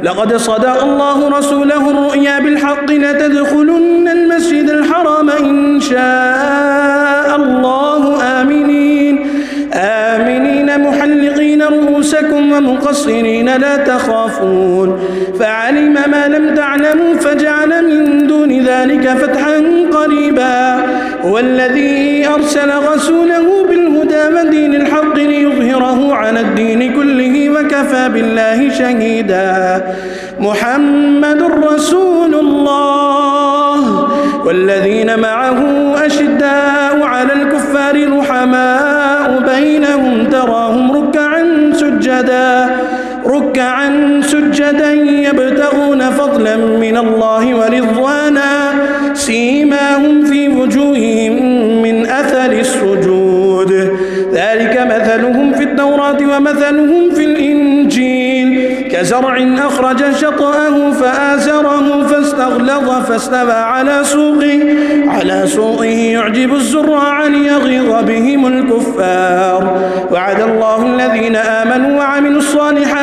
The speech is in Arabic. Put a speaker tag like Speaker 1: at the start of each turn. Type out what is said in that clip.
Speaker 1: لقد صدق الله رسوله الرؤيا بالحق لتدخلن المسجد الحرام إن شاء الله آمنين محلقين رؤوسكم ومقصرين لا تخافون فعلم ما لم تعلموا فجعل من دون ذلك فتحا قريبا هو الذي أرسل رسوله بالهدى ودين الحق ليظهره على الدين كله وكفى بالله شهيدا محمد رسول الله والذين معه أشداء على الكفار رحماء بينهم تراهم ركعا سجدا يبتغون فضلا من الله ورضوانا سيماهم في وجوههم من أثر السجود ذلك مثلهم في التوراة ومثلهم في الإنجيل كزرع أخرج شطأه فآزره فاستغلظ فاستوى على سوقه يعجب الزراع ليغيظ بهم الكفار وعد الله الذين آمنوا وعملوا الصالحات